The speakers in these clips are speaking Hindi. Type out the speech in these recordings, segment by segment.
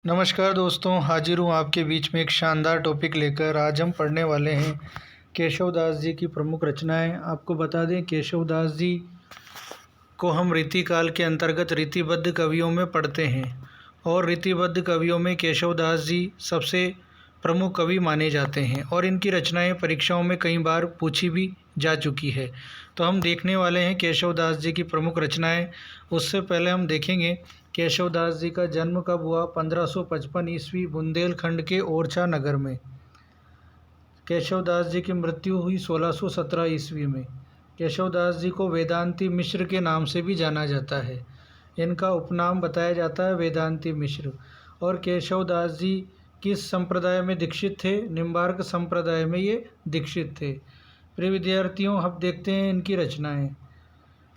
नमस्कार दोस्तों, हाजिर हूँ आपके बीच में एक शानदार टॉपिक लेकर। आज हम पढ़ने वाले हैं केशव दास जी की प्रमुख रचनाएं। आपको बता दें, केशव दास जी को हम रीतिकाल के अंतर्गत रीतिबद्ध कवियों में पढ़ते हैं और रीतिबद्ध कवियों में केशव दास जी सबसे प्रमुख कवि माने जाते हैं और इनकी रचनाएं परीक्षाओं में कई बार पूछी भी जा चुकी है। तो हम देखने वाले हैं केशव दास जी की प्रमुख रचनाएं। उससे पहले हम देखेंगे केशव दास जी का जन्म कब हुआ। 1555 ईस्वी बुंदेलखंड के ओरछा नगर में। केशव दास जी की मृत्यु हुई 1617 ईस्वी में। केशव दास जी को वेदांती मिश्र के नाम से भी जाना जाता है। इनका उपनाम बताया जाता है वेदांती मिश्र। और केशव दास जी किस संप्रदाय में दीक्षित थे? निम्बार्क संप्रदाय में ये दीक्षित थे। प्रिय विद्यार्थियों, अब देखते हैं इनकी रचनाएं।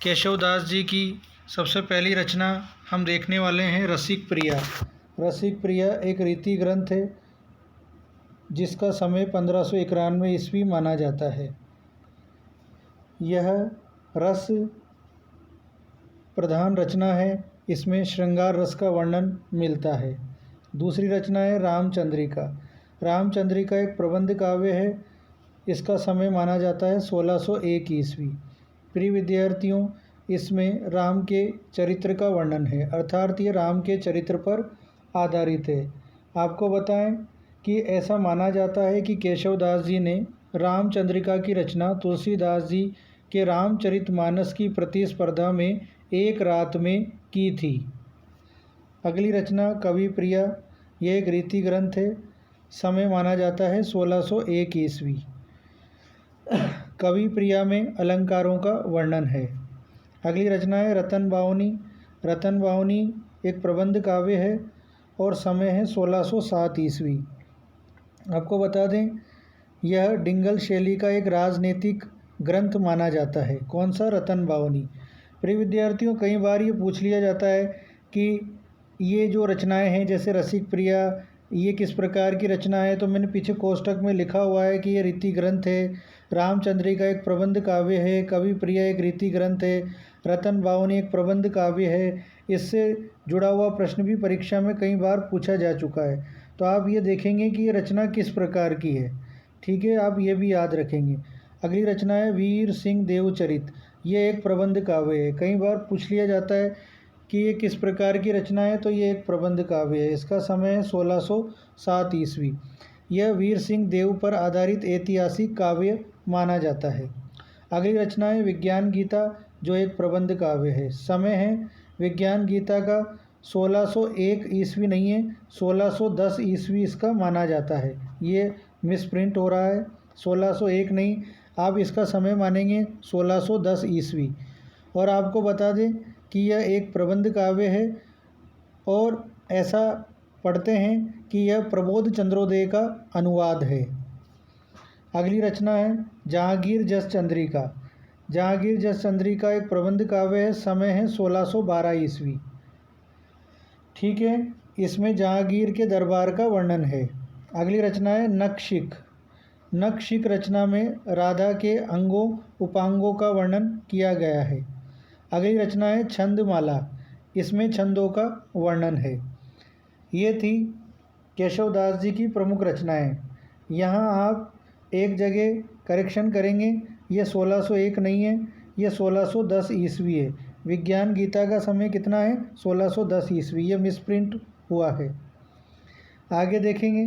केशव दास जी की सबसे पहली रचना हम देखने वाले हैं रसिक प्रिया। रसिक प्रिया एक रीति ग्रंथ है जिसका समय 1591 ईस्वी माना जाता है। यह रस प्रधान रचना है। इसमें श्रृंगार रस का वर्णन मिलता है। दूसरी रचना है रामचंद्रिका। रामचंद्रिका एक प्रबंध काव्य है। इसका समय माना जाता है 1601 ईस्वी। प्रिय विद्यार्थियों, इसमें राम के चरित्र का वर्णन है, अर्थात ये राम के चरित्र पर आधारित है। आपको बताएं कि ऐसा माना जाता है कि केशव दास जी ने रामचंद्रिका की रचना तुलसीदास जी के रामचरितमानस की प्रतिस्पर्धा में एक रात में की थी। अगली रचना कवि प्रिया। यह एक रीति ग्रंथ है। समय माना जाता है 1601 ईस्वी। कवि प्रिया में अलंकारों का वर्णन है। अगली रचना है रतन बावनी। रतन बावनी एक प्रबंध काव्य है और समय है 1607 ईस्वी। आपको बता दें, यह डिंगल शैली का एक राजनीतिक ग्रंथ माना जाता है। कौन सा? रतन बावनी। प्रिय विद्यार्थियों, कई बार ये पूछ लिया जाता है कि ये जो रचनाएं हैं जैसे रसिक प्रिया, ये किस प्रकार की रचना है। तो मैंने पीछे कोष्टक में लिखा हुआ है कि ये रीति ग्रंथ है। रामचंद्रिका एक प्रबंध काव्य है। कवि प्रिया एक रीति ग्रंथ है। रतन बावनी एक प्रबंध काव्य है। इससे जुड़ा हुआ प्रश्न भी परीक्षा में कई बार पूछा जा चुका है। तो आप ये देखेंगे कि ये रचना किस प्रकार की है। ठीक है, आप ये भी याद रखेंगे। अगली रचना है वीर सिंह देवचरित। ये एक प्रबंध काव्य है। कई बार पूछ लिया जाता है कि ये किस प्रकार की रचना है। तो ये एक प्रबंध काव्य है। इसका समय है 1607 ईस्वी। यह वीर सिंह देव पर आधारित ऐतिहासिक काव्य माना जाता है। अगली रचना है विज्ञान गीता, जो एक प्रबंध काव्य है। समय है विज्ञान गीता का 1601 ईस्वी नहीं है, 1610 ईस्वी इसका माना जाता है। ये मिसप्रिंट हो रहा है, 1601 नहीं। आप इसका समय मानेंगे 1610 ईस्वी। और आपको बता दें कि यह एक प्रबंध काव्य है और ऐसा पढ़ते हैं कि यह प्रबोध चंद्रोदय का अनुवाद है। अगली रचना है जहांगीर जस चंद्रिका। जहांगीर जस चंद्रिका एक प्रबंध काव्य है। समय है 1612 ईस्वी। ठीक है, इसमें जहांगीर के दरबार का वर्णन है। अगली रचना है नखशिख। नखशिख रचना में राधा के अंगों उपांगों का वर्णन किया गया है। अगली रचना है छंदमाला। इसमें छंदों का वर्णन है। ये थी केशव दास जी की प्रमुख रचनाएं। यहाँ आप एक जगह करेक्शन करेंगे, ये 1601 नहीं है, ये 1610 ईस्वी है। विज्ञान गीता का समय कितना है? 1610 ईस्वी। ये मिसप्रिंट हुआ है। आगे देखेंगे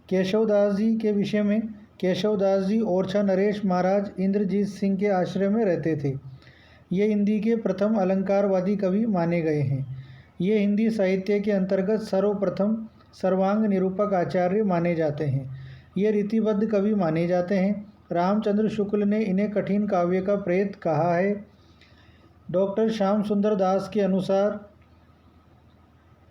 केशव दास जी के विषय में। केशव दास जी ओरछा नरेश महाराज इंद्रजीत सिंह के आश्रय में रहते थे। ये हिंदी के प्रथम अलंकारवादी कवि माने गए हैं। ये हिंदी साहित्य के अंतर्गत सर्वप्रथम सर्वांग निरूपक आचार्य माने जाते हैं। ये रीतिबद्ध कवि माने जाते हैं। रामचंद्र शुक्ल ने इन्हें कठिन काव्य का प्रेत कहा है। डॉक्टर श्याम सुंदर दास के अनुसार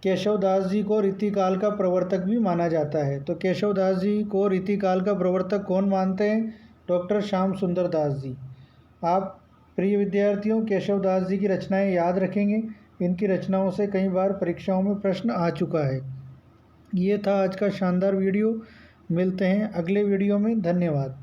केशव दास जी को रीतिकाल का प्रवर्तक भी माना जाता है। तो केशव दास जी को रीतिकाल का प्रवर्तक कौन मानते हैं? डॉक्टर श्याम सुंदर दास जी। आप प्रिय विद्यार्थियों, केशव दास जी की रचनाएं याद रखेंगे। इनकी रचनाओं से कई बार परीक्षाओं में प्रश्न आ चुका है। ये था आज का शानदार वीडियो। मिलते हैं अगले वीडियो में। धन्यवाद।